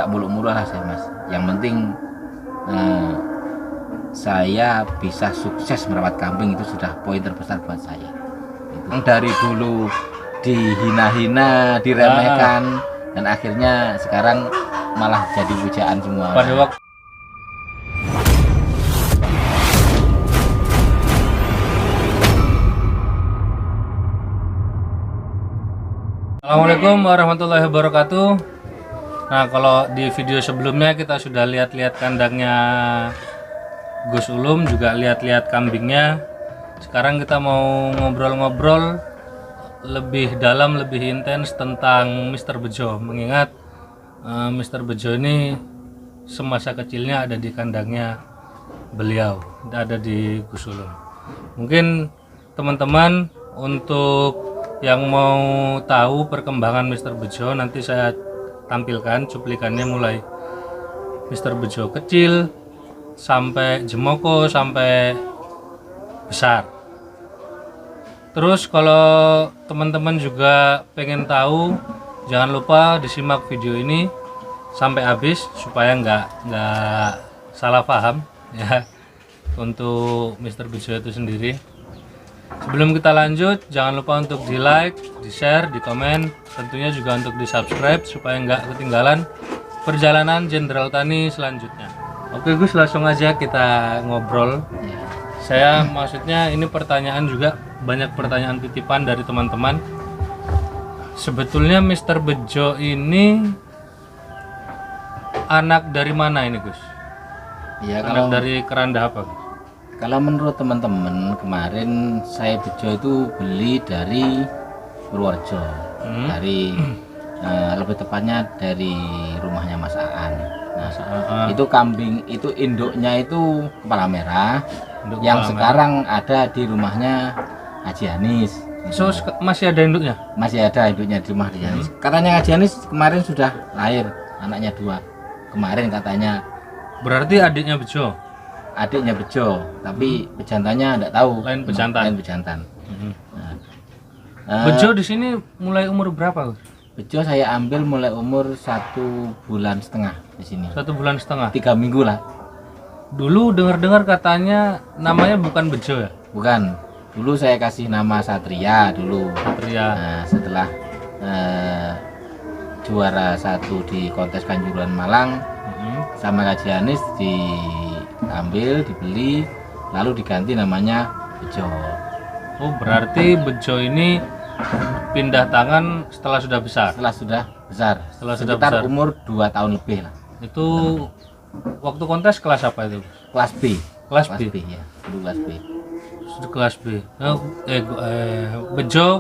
enggak muluk-muluk lah saya Mas. Yang penting saya bisa sukses merawat kambing, itu sudah poin terbesar buat saya. Itu. Dari dulu dihina-hina, diremehkan, dan akhirnya sekarang malah jadi pujaan semua. Pada waktu Assalamualaikum warahmatullahi wabarakatuh. Nah, kalau di video sebelumnya kita sudah lihat-lihat kandangnya Gus Ulum, juga lihat-lihat kambingnya. Sekarang kita mau ngobrol-ngobrol lebih dalam, lebih intens tentang Mr. Bejo. Mengingat Mr. Bejo ini semasa kecilnya ada di kandangnya beliau, ada di Gus Ulum. Mungkin teman-teman untuk yang mau tahu perkembangan Mr. Bejo, nanti saya tampilkan cuplikannya mulai Mr. Bejo kecil sampai Jemoko sampai besar. Terus kalau teman-teman juga pengen tahu, jangan lupa disimak video ini sampai habis supaya nggak salah paham ya untuk Mr. Bejo itu sendiri. Sebelum kita lanjut, jangan lupa untuk di like, di share, di komen, tentunya juga untuk di subscribe supaya nggak ketinggalan perjalanan Jenderal Tani selanjutnya. Oke Gus, langsung aja kita ngobrol. Saya maksudnya ini pertanyaan juga, banyak pertanyaan titipan dari teman-teman. Sebetulnya Mr. Bejo ini anak dari mana ini Gus? Ya, anak dari keranda apa Gus? Kalau menurut teman-teman, kemarin saya Bejo itu beli dari Purworejo, dari lebih tepatnya dari rumahnya Mas Aan. Nah, itu kambing itu induknya itu kepala merah, yang sekarang ada di rumahnya Haji Anis. So, masih ada induknya? Masih ada induknya di rumah Haji Anis. Katanya Haji Anis kemarin sudah lahir anaknya 2. Kemarin katanya. Berarti adiknya Bejo? Adiknya Bejo, tapi pejantannya enggak tahu. Lain pejantan. Lain pejantan. Bejo di sini mulai umur berapa? Bejo saya ambil mulai umur 1,5 bulan di sini. 1,5 bulan? 3 minggu lah. Dulu dengar-dengar katanya namanya bukan Bejo ya? Bukan. Dulu saya kasih nama Satria dulu. Satria. Nah, setelah juara 1 di kontes Kanjuruhan Malang, sama Haji Anis diambil, dibeli, lalu diganti namanya Bejo. Oh, berarti Bejo ini pindah tangan setelah sudah besar? Setelah sudah besar. Sekitar umur 2 tahun lebih lah. Itu waktu kontes kelas apa itu? Kelas B. Kelas B ya, dulu kelas B. Sudah kelas B.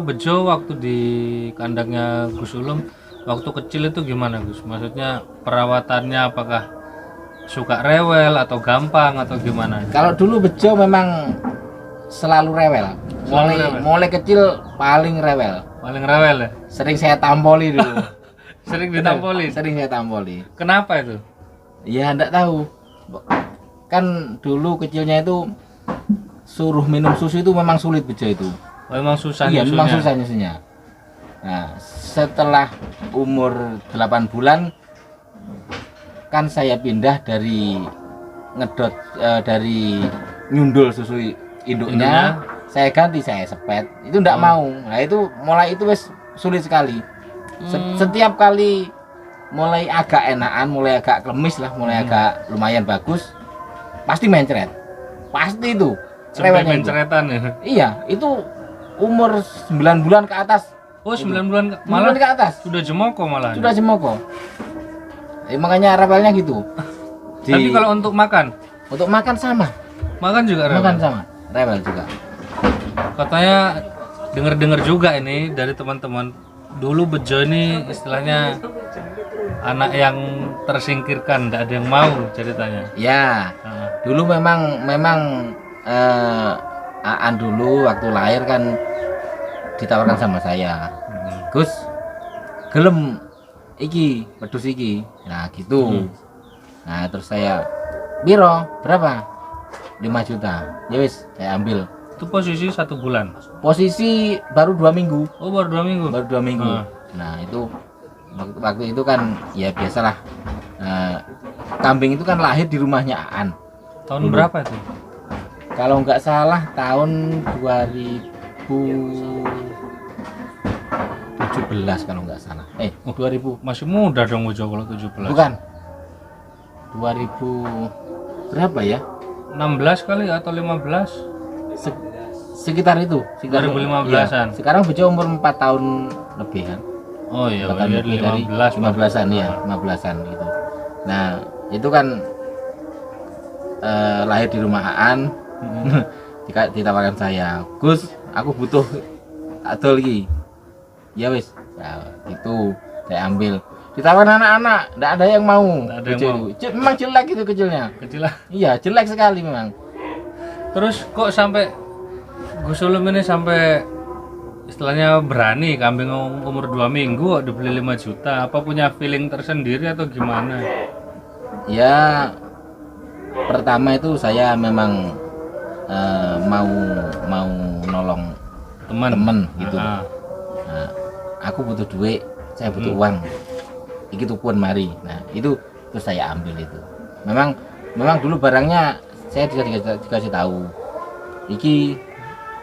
Bejo waktu di kandangnya Gus Ulum waktu kecil itu gimana Gus? Maksudnya perawatannya apakah suka rewel atau gampang atau gimana? Kalau dulu Bejo memang selalu rewel. Mulai kecil paling rewel. Paling rewel ya? Sering saya tampoli dulu. Sering ditampoli? Sering saya tampoli. Kenapa itu? Ya enggak tahu. Kan dulu kecilnya itu suruh minum susu itu memang sulit Bejo itu. Memang susah nyusunya? Iya, nyusunya? memang susah nyusunya. Nah, setelah umur 8 bulan kan saya pindah dari ngedot dari nyundul susu induknya, saya ganti, saya sepet. Itu enggak mau. Nah, itu mulai itu wes sulit sekali. Setiap kali mulai agak enakan, mulai agak klemis lah, mulai agak lumayan bagus, pasti mencret. Pasti itu. Sampai menceretan ya? Iya, itu umur 9 bulan ke atas. Oh, 9 bulan malah ke atas. Sudah Jemoko malah. Sudah Jemoko. Makanya rewelnya gitu. Tapi kalau untuk makan? Untuk makan sama. Makan juga rewel? Makan sama, rewel juga. Katanya dengar-dengar juga ini dari teman-teman, dulu Bejo ini istilahnya anak yang tersingkirkan, tidak ada yang mau ceritanya. Ya, dulu memang Aan dulu waktu lahir kan ditawarkan sama saya, Gus, gelem iki pedus iki, nah gitu. Nah terus saya, biro berapa? 5 juta. Ya wis, saya ambil. Itu posisi 1 bulan. Posisi baru 2 minggu. Oh, baru 2 minggu. Baru 2 minggu. Nah, itu waktu itu kan ya biasalah Nah, kambing itu kan lahir di rumahnya Aan. Tahun Dulu. berapa itu? Kalau nggak salah tahun 2017 kalau nggak salah. 2000 Masih muda dong Ujo kalau 17. bukan. 2000 berapa ya? 16 kali atau 15? Se- sekitar itu, sekitar 2015-an. Iya. Sekarang Bejo umur 4 tahun lebih kan. Oh iya, 4 tahun lebih dari 15-an ya, 15-an gitu. Nah, itu kan lahir di rumah Aan. Ditawarkan saya, Gus, aku butuh adol lagi. Ya wis, ya, itu saya ambil. Ditawarin anak-anak, enggak ada yang mau. Nggak ada yang mau. Memang jelek itu kecilnya. Kecil lah. Iya, jelek sekali memang. Terus kok sampai Gus Ulum ini sampai istilahnya berani kambing umur 2 minggu kok dibeli 5 juta? Apa punya feeling tersendiri atau gimana? Ya, pertama itu saya memang mau nolong temen gitu. Ah. Nah, aku butuh duit, saya butuh uang. Iki tukuan mari. Nah, itu terus saya ambil itu. Memang dulu barangnya saya dikasih tahu.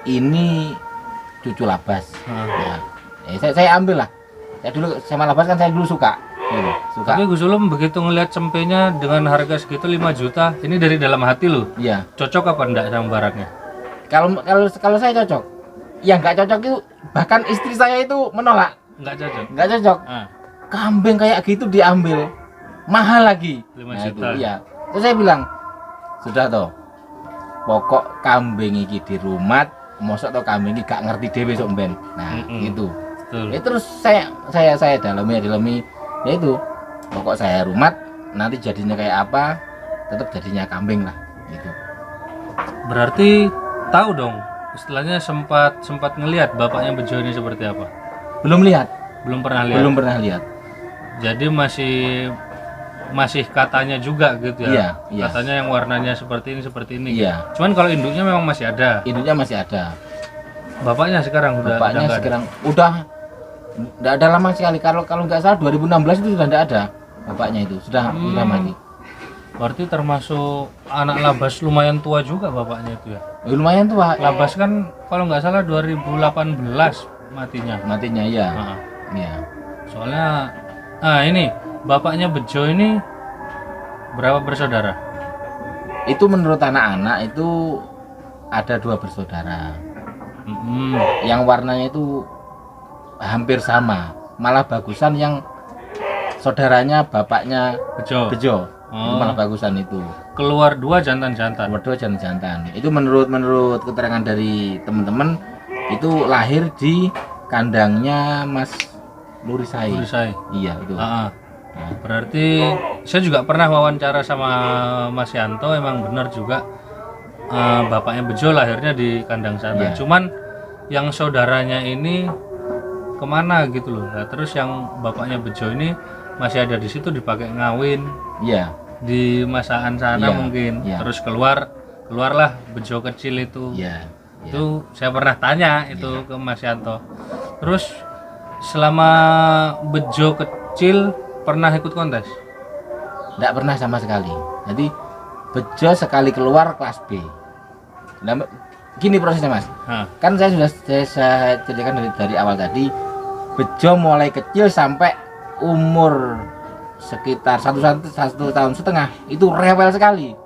Ini cucu Labas. Nah, saya ambil lah. Saya dulu sama Labas kan saya dulu suka. Gitu, suka. Tapi Gus Ulum begitu ngelihat cempenya dengan harga segitu 5 juta, ini dari dalam hati loh. Iya. Cocok apa enggak sama barangnya? Kalau saya cocok. Yang nggak cocok itu bahkan istri saya itu menolak. Enggak cocok. Nggak cocok. Ah, Kambing kayak gitu diambil. Mahal lagi. 5 Nah, juta. itu, iya. Terus saya bilang, sudah toh. Pokok kambing iki di rumah, mosok toh kambing iki gak ngerti dhewe sok ben. Nah, gitu. Betul. Terus saya dalami ya itu. Pokok saya rumah, nanti jadinya kayak apa, tetap jadinya kambing lah gitu. Berarti tahu dong, istilahnya sempat ngelihat bapaknya Bejo ini seperti apa? Belum lihat, Belum pernah lihat. belum pernah lihat. Jadi masih katanya juga gitu ya. Iya. Katanya yang warnanya seperti ini. Iya. Cuman kalau induknya memang masih ada. Induknya masih ada. Bapaknya sekarang udah Bapaknya nggak ada. sekarang udah enggak ada lama sekali. Kalau nggak salah 2016 itu sudah enggak ada. Bapaknya itu sudah mati. Berarti termasuk anak Labas lumayan tua juga bapaknya itu ya. Lumayan tua. Labas kan kalau nggak salah 2018 matinya. Matinya ya. Nah, Iya. soalnya ini bapaknya Bejo ini berapa bersaudara? Itu menurut anak-anak itu ada 2 bersaudara. Yang warnanya itu hampir sama. Malah bagusan yang saudaranya bapaknya Bejo. Bejo. Itu Oh. malah bagusan itu. Keluar 2 jantan-jantan. Berdua jantan-jantan. Itu menurut keterangan dari teman-teman itu lahir di kandangnya Mas Lurisai. Lurisai. Iya itu. Ah, berarti saya juga pernah wawancara sama Mas Yanto, emang benar juga bapaknya Bejo lahirnya di kandang sana. Iya. Cuman yang saudaranya ini kemana gitu loh. Nah, terus yang bapaknya Bejo ini masih ada di situ dipakai ngawin Iya. di masaan sana Iya, mungkin. iya. Terus keluarlah Bejo kecil itu. Iya. Itu saya pernah tanya itu ke Mas Yanto. Terus selama Bejo kecil pernah ikut kontes? Tidak pernah sama sekali. Jadi Bejo sekali keluar kelas B. Nah, gini prosesnya Mas. Hah. Kan saya ceritakan dari awal tadi. Bejo mulai kecil sampai umur sekitar 1 tahun setengah itu rewel sekali.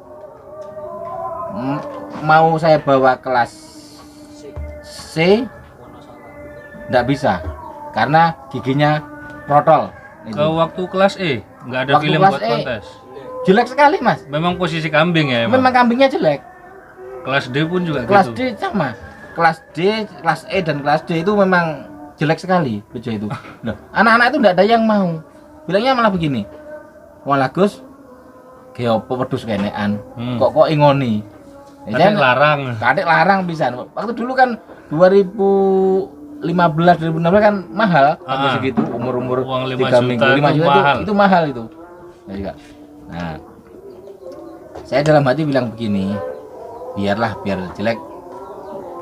Mau saya bawa kelas C nggak bisa karena giginya protol. Ke waktu kelas E nggak ada Waktu film kelas buat E. kontes. Jelek sekali Mas. Memang posisi kambing ya emang. Memang kambingnya jelek. Kelas D pun juga Kelas gitu. D sama. Kelas D, kelas E dan kelas D itu memang jelek sekali Bejo itu. Loh, anak-anak itu enggak ada yang mau. Bilangnya malah begini. Walah Gus, ge opo wedhus kenean. Kok ingoni. Kadek larang. Kadek larang bisa. Waktu dulu kan 2015 2016 kan mahal harga segitu umur-umur Uang 5 3 minggu juta 5 itu juta mahal. itu mahal itu. Ya juga. Nah, saya dalam hati bilang begini, biar jelek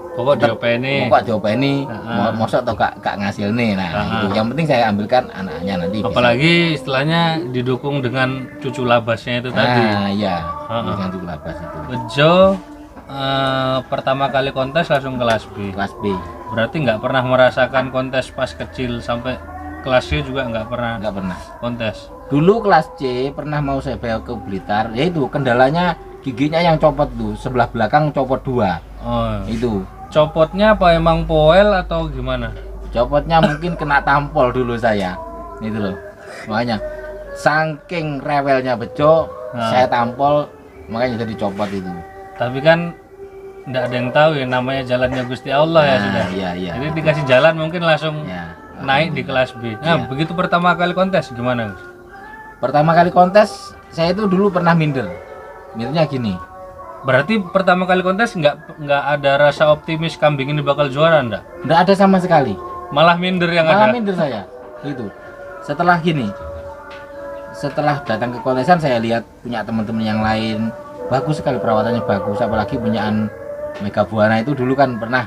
Pokok diopeni. Pokok diopeni, Heeh. mosok atau gak ngasil nih. Nah, Heeh. itu. Yang penting saya ambilkan anaknya nanti. bisa. Apalagi istilahnya didukung dengan cucu labasnya itu tadi. Nah, iya. Heeh. Dengan cukup lapas itu. Bejo pertama kali kontes langsung kelas B. Kelas B. Berarti nggak pernah merasakan kontes pas kecil sampai kelas C juga nggak pernah Enggak pernah. kontes. Dulu kelas C pernah mau saya bawa ke Blitar, yaitu kendalanya giginya yang copot tuh, sebelah belakang copot 2. Oh, Itu. copotnya apa emang poel atau gimana? Copotnya mungkin kena tampol dulu saya. Itu loh. Makanya saking rewelnya Bejo, Nah. saya tampol makanya jadi copot itu. Tapi kan nggak ada yang tahu ya namanya jalannya Gusti Allah ya Nah, sudah. iya, iya. Jadi dikasih jalan mungkin langsung Ya. naik di kelas B. Nah, Iya. begitu pertama kali kontes gimana, Gus? Pertama kali kontes, saya itu dulu pernah minder. Mindernya gini. Berarti pertama kali kontes nggak ada rasa optimis kambing ini bakal juara enggak? Enggak ada sama sekali. Malah minder yang Malah ada. minder saya. Itu. Setelah gini. Setelah datang ke kontesan saya lihat punya teman-teman yang lain bagus sekali, perawatannya bagus, apalagi punyaan Mega Buana itu dulu kan pernah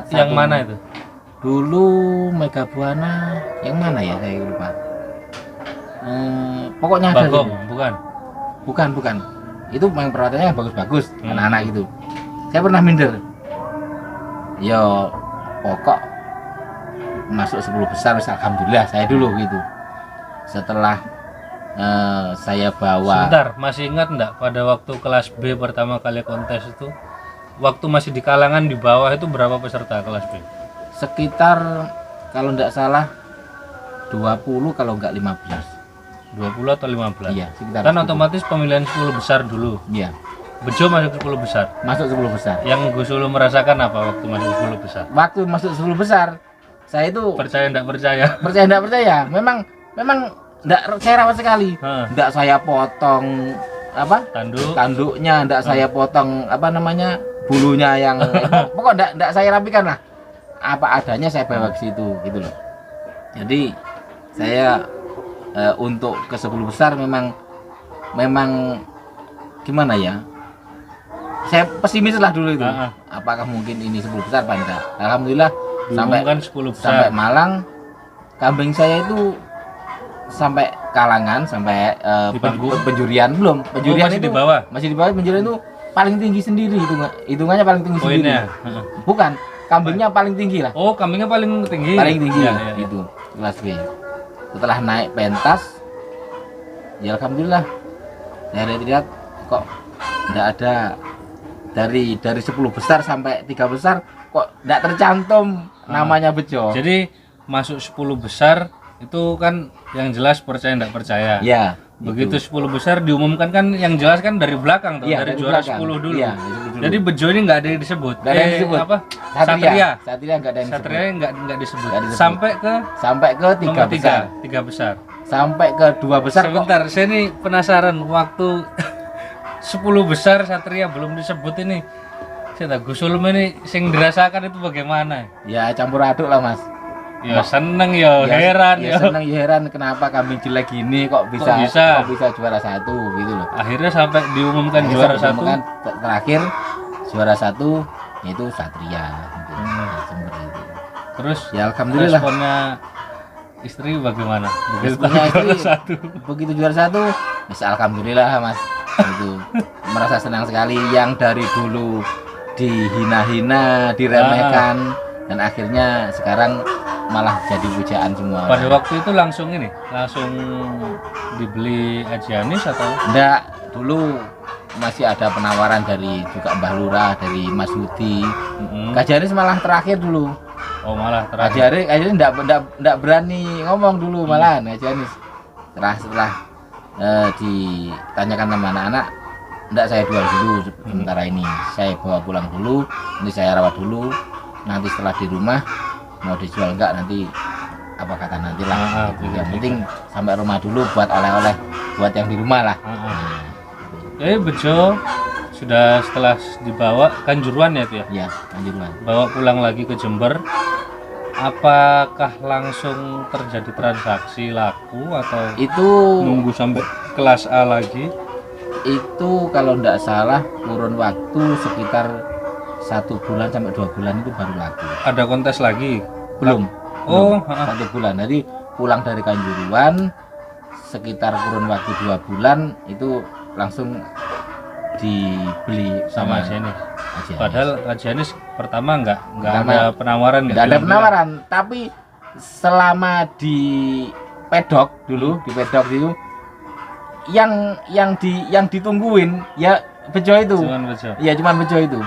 Yang mana itu? Dulu Mega Buana yang mana ya, saya lupa. Pokoknya ada Bagong, gitu. bukan. Bukan. Itu memang perawatannya bagus-bagus, Hmm. anak-anak gitu. Saya pernah minder. Yo, pokok masuk 10 besar, alhamdulillah saya dulu gitu. Setelah saya bawa Sebentar, masih ingat enggak pada waktu kelas B pertama kali kontes itu? Waktu masih di kalangan di bawah itu berapa peserta kelas B? sekitar kalau enggak salah 20 kalau enggak 15. 20 atau 15? Iya, sekitar Kan segitu. otomatis pemilihan 10 besar dulu. Iya, Bejo masuk 10 besar. masuk 10 besar. Yang Gus Ulu merasakan apa waktu masuk 10 besar? Waktu masuk 10 besar, saya itu Percaya enggak percaya? percaya enggak percaya, memang enggak, saya rawat sekali. Hah, Enggak saya potong apa? tanduk. Tanduknya, enggak saya potong apa namanya? Bulunya yang pokok enggak saya rapikan lah. Apa adanya saya bawa ke situ gitu loh. Jadi saya untuk ke 10 besar memang gimana ya? Saya pesimis lah dulu itu. Ah, ah. Apakah mungkin ini 10 besar apa enggak? Alhamdulillah sampai Diumumkan 10 sampai besar. Malang kambing saya itu sampai kalangan sampai Di panggung? penjurian belum penjurian masih itu di bawah? masih di bawah. Penjurian itu paling tinggi sendiri, hitungannya paling tinggi sendiri, Poinnya. Heeh. bukan kambingnya paling tinggi lah, Oh, kambingnya paling tinggi. paling tinggi Ya, ya, ya. itu kelas B. Setelah naik pentas ya alhamdulillah saya lihat kok enggak ada dari 10 besar sampai 3 besar kok enggak tercantum namanya Bejo. Jadi masuk 10 besar itu kan yang jelas percaya enggak percaya. Ya, Begitu 10 besar diumumkan kan yang jelas kan dari belakang tuh, Iya, dari dari juara belakang. 10 dulu. Iya, dari 10 dulu. Jadi Bejo ini nggak ada yang disebut. Nggak ada yang disebut. Apa? Satria enggak ada yang Satria disebut. nggak disebut. Nggak disebut. Sampai Sampai ke 3 nomor besar. 3 besar. Sampai ke 2 besar kok. Sebentar, saya nih penasaran waktu 10 besar Satria belum disebut ini. Saya tahu Gus Ulum ini sing dirasakan itu bagaimana? Ya campur aduk lah, Mas. Ya seneng ya, heran ya. Seneng ya heran kenapa kambing jelek gini kok bisa bisa? juara 1 gitu loh. Akhirnya sampai diumumkan Akhirnya juara saya 1. menemukan terakhir juara 1 yaitu Satria gitu. Jember itu. Terus Ya alhamdulillah. responnya istri bagaimana? Begitu Responnya tahu juara istri, 1. begitu juara 1 bisa alhamdulillah Mas. Itu merasa senang sekali yang dari dulu dihina-hina, diremehkan dan akhirnya sekarang malah jadi pujaan semua. Pada waktu itu langsung dibeli Ajianis atau? Enggak, dulu masih ada penawaran dari juga Mbah Lurah, dari Mas Hudi. Kajaris malah terakhir dulu. Oh malah terakhir. Kajaris enggak berani ngomong dulu malahan Kajaris. Setelah ditanyakan sama anak-anak, enggak saya jual dulu sementara ini. Saya bawa pulang dulu, nanti saya rawat dulu. Nanti setelah di rumah mau dijual enggak nanti apa kata nanti lah. Gitu. Yang penting sampai rumah dulu buat oleh-oleh buat yang di rumah lah. Bejo sudah setelah dibawa Kanjuruhan ya itu ya? Ya, Kanjuruhan. Bawa pulang lagi ke Jember. Apakah langsung terjadi transaksi laku atau Itu nunggu sampai kelas A lagi? itu kalau enggak salah kurun waktu sekitar 1 bulan sampai 2 bulan itu baru laku. Ada kontes lagi? Belum. Oh, belum. 1 bulan. Jadi pulang dari Kanjuruhan sekitar kurun waktu 2 bulan itu langsung dibeli sama Ajianis. Padahal Ajianis pertama nggak ada penawaran, nggak ada penawaran, tapi selama di pedok dulu, di pedok itu yang ditungguin ya bejo itu. Iya, cuman bejo itu.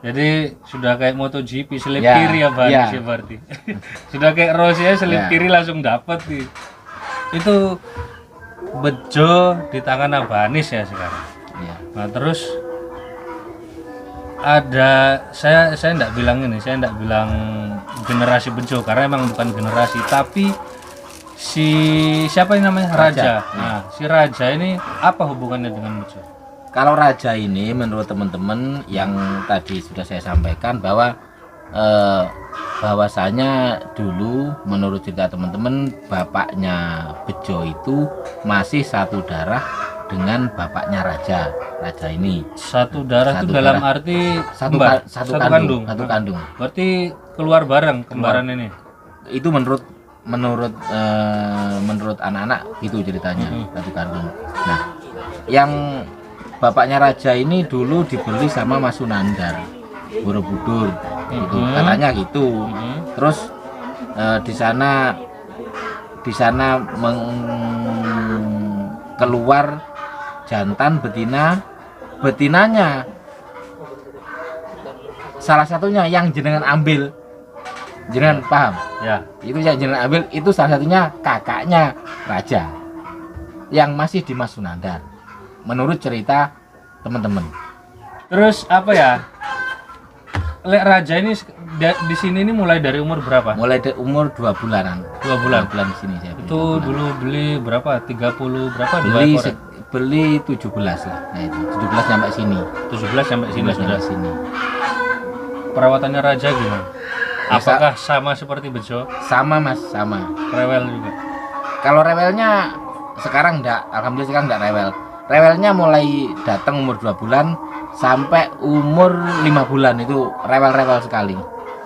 Jadi sudah kayak MotoGP selip Ya, kiri ya Bang, ya. berarti. Sudah kayak Rossi ya, selip Ya. kiri langsung dapat nih. Itu bejo di tangan Abanis ya sekarang. Ya. Nah terus ada saya enggak bilang ini, saya enggak bilang generasi bejo karena emang bukan generasi, tapi si siapa ini namanya Raja. Nah si Raja ini apa hubungannya dengan bejo? Kalau Raja ini menurut teman-teman yang tadi sudah saya sampaikan bahwa bahwasanya dulu menurut cerita teman-teman bapaknya Bejo itu masih satu darah dengan bapaknya Raja ini. Satu darah itu Satu dalam darah. arti Satu kembar, satu kandung. satu kandung. Berarti keluar bareng kembaran ini. Itu menurut anak-anak itu ceritanya, satu kandung. Nah, yang bapaknya Raja ini dulu dibeli sama Mas Sunandar Borobudur gitu, katanya gitu. Terus di sana keluar jantan betinanya salah satunya yang jenengan ambil, jenengan paham Ya. itu yang jenengan ambil itu salah satunya kakaknya Raja yang masih di Mas Sunandar menurut cerita teman-teman. Terus apa ya? Lek Raja ini di sini ini mulai dari umur berapa? Mulai dari umur 2 bulanan. 2 bulan. 2 bulan di sini saya beli. Itu dulu beli berapa? 30 berapa? 2 Beli ekor. beli 17 lah. Nah itu 17 sampai sini. 17 sampai sini 17 sudah. sampai sini. Perawatannya Raja gimana? Ya, Apakah sama seperti Bejo? Sama Mas, sama. Rewel juga. Kalau rewelnya sekarang enggak, alhamdulillah sekarang enggak rewel. Rewelnya mulai datang umur 2 bulan sampai umur 5 bulan itu rewel-rewel sekali.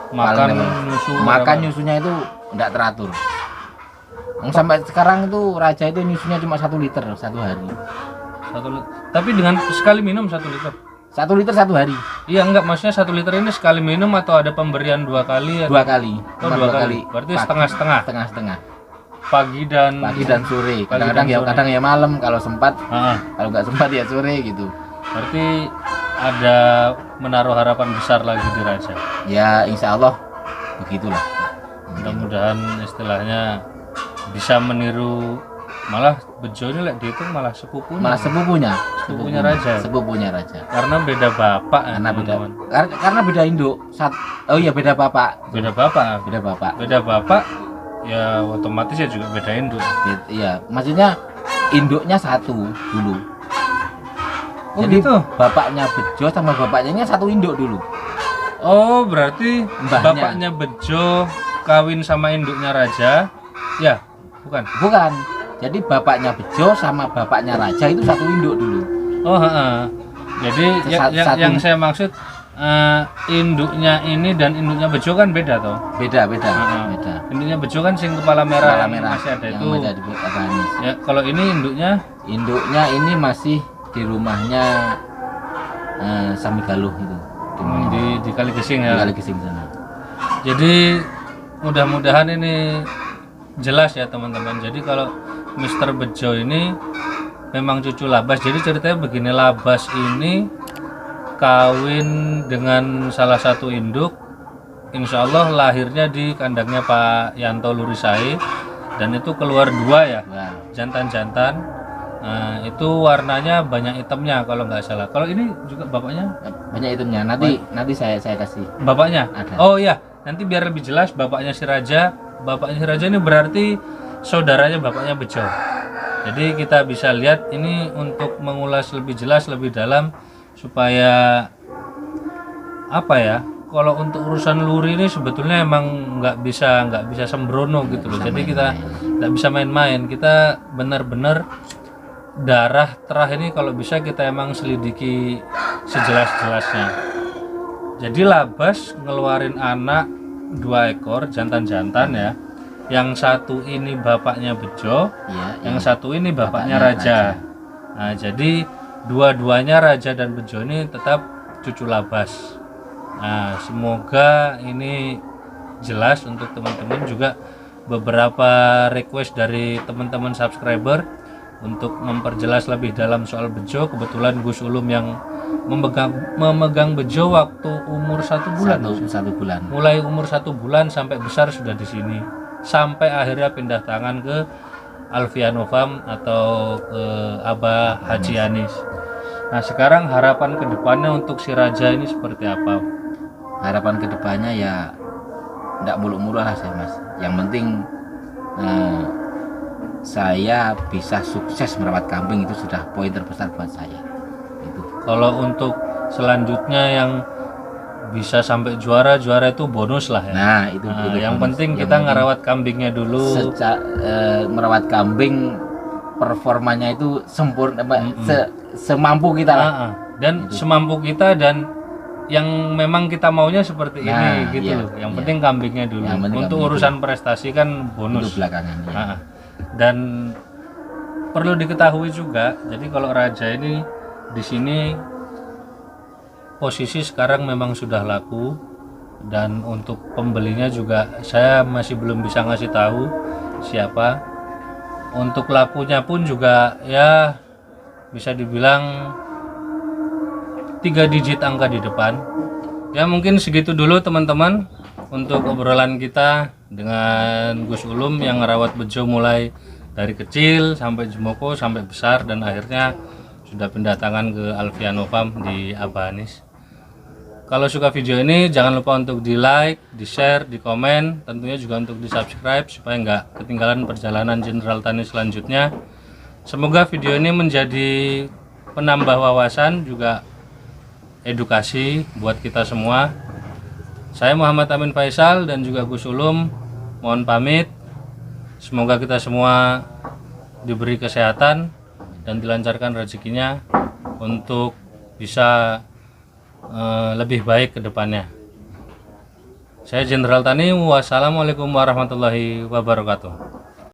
Makan Paling rewel. nyusu. Makan berapa? nyusunya itu enggak teratur. Sampai sekarang itu Raja itu nyusunya cuma 1 liter 1 hari. Tapi dengan sekali minum 1 liter. 1 liter 1 hari. Iya enggak, maksudnya 1 liter ini sekali minum atau ada pemberian 2 kali? 2 kali. Oh, Cuma 2 kali. Berarti setengah-setengah. Setengah-setengah. Pagi dan Sore. Pagi Kadang-kadang dan ya sore. kadang ya malam kalau sempat. Ah, Kalau nggak sempat ya sore gitu. berarti ada menaruh harapan besar lagi di Raja. Ya insya Allah begitulah. Mudah-mudahan istilahnya bisa meniru, malah Bejo ini lek dihitung malah sepupunya. Malah Sepupunya Raja. Sepupunya Raja. Karena beda bapak ya, Karena beda teman-teman. karena beda induk. Oh iya beda bapak. Beda bapak. Beda bapak. Beda bapak ya otomatis ya juga beda induk. Iya, maksudnya induknya satu dulu. Oh, Jadi gitu? bapaknya Bejo sama bapaknya ini satu induk dulu. Oh, berarti Mbahnya. bapaknya Bejo kawin sama induknya Raja. Ya, bukan. Bukan. Jadi bapaknya Bejo sama bapaknya Raja itu satu induk dulu. Oh, heeh. Jadi Satu- yang saya maksud induknya ini dan induknya Bejo kan beda toh. Beda. Heeh. Beda. Induknya Bejo kan sing kepala merah, Kepala yang merah masih ada yang itu. masih ada di Abanis. Ya, kalau ini Induknya ini masih di rumahnya Sami Galuh itu. di Kali Gesing Di ya. Kali Gesing sana. Jadi mudah-mudahan ini jelas ya teman-teman. Jadi kalau Mr. Bejo ini memang cucu Labas. Jadi ceritanya begini, Labas ini kawin dengan salah satu induk. Insya Allah lahirnya di kandangnya Pak Yanto Lurisai, dan itu keluar 2 ya, Wah, jantan-jantan. Nah, itu warnanya banyak hitamnya kalau nggak salah. Kalau ini juga bapaknya, banyak itemnya. Nanti saya kasih. bapaknya. Ada. Oh iya, nanti biar lebih jelas bapaknya si Raja. Bapaknya si Raja ini berarti saudaranya bapaknya Bejo. Jadi kita bisa lihat ini untuk mengulas lebih jelas, lebih dalam supaya apa ya? Kalau untuk urusan luri ini sebetulnya emang nggak bisa sembrono gitu loh. Jadi kita nggak bisa main-main. Kita benar-benar darah terah ini kalau bisa kita emang selidiki sejelas-jelasnya. Jadi Labas ngeluarin anak 2 ekor jantan-jantan ya. Yang satu ini bapaknya Bejo, Ya, yang satu ini bapaknya bapaknya Raja. Nah, jadi dua-duanya Raja dan Bejo ini tetap cucu Labas. Nah, semoga ini jelas untuk teman-teman, juga beberapa request dari teman-teman subscriber untuk memperjelas lebih dalam soal Bejo. Kebetulan Gus Ulum yang memegang Bejo waktu umur 1 bulan. satu bulan. Mulai umur 1 bulan sampai besar sudah di sini, sampai akhirnya pindah tangan ke Alfiano Farm atau ke Abah Haji Anis. Nah, sekarang harapan kedepannya untuk si Raja ini seperti apa? Harapan kedepannya ya enggak muluk-muluk lah saya Mas. Yang penting saya bisa sukses merawat kambing, itu sudah poin terbesar buat saya. Itu. Kalau untuk selanjutnya yang bisa sampai juara itu bonus lah ya. Nah, itu yang bonus. penting Yang kita penting ngerawat kambingnya dulu. merawat kambing performanya itu sempurna, semampu kita lah. Dan semampu kita, dan yang memang kita maunya seperti ini gitu iya, loh. Yang iya. penting kambingnya dulu. Yang penting Untuk kambing urusan prestasi kan bonus. Untuk belakangan. Ya. Dan perlu diketahui juga, jadi kalau Raja ini di sini posisi sekarang memang sudah laku, dan untuk pembelinya juga saya masih belum bisa ngasih tahu siapa. Untuk lakunya pun juga ya bisa dibilang 3 digit angka di depan. Ya mungkin segitu dulu teman-teman untuk obrolan kita dengan Gus Ulum yang ngerawat Bejo mulai dari kecil sampai Jemoko sampai besar, dan akhirnya sudah pindah tangan ke Alfiano Farm di Abah Anis. Kalau suka video ini jangan lupa untuk di like, di share, di komen, tentunya juga untuk di subscribe supaya nggak ketinggalan perjalanan Jenderal Tani selanjutnya. Semoga video ini menjadi penambah wawasan, juga edukasi buat kita semua. Saya Muhammad Amin Faisal dan juga Gus Ulum mohon pamit. Semoga kita semua diberi kesehatan dan dilancarkan rezekinya untuk bisa lebih baik ke depannya. Saya Jenderal Tani, wassalamualaikum warahmatullahi wabarakatuh.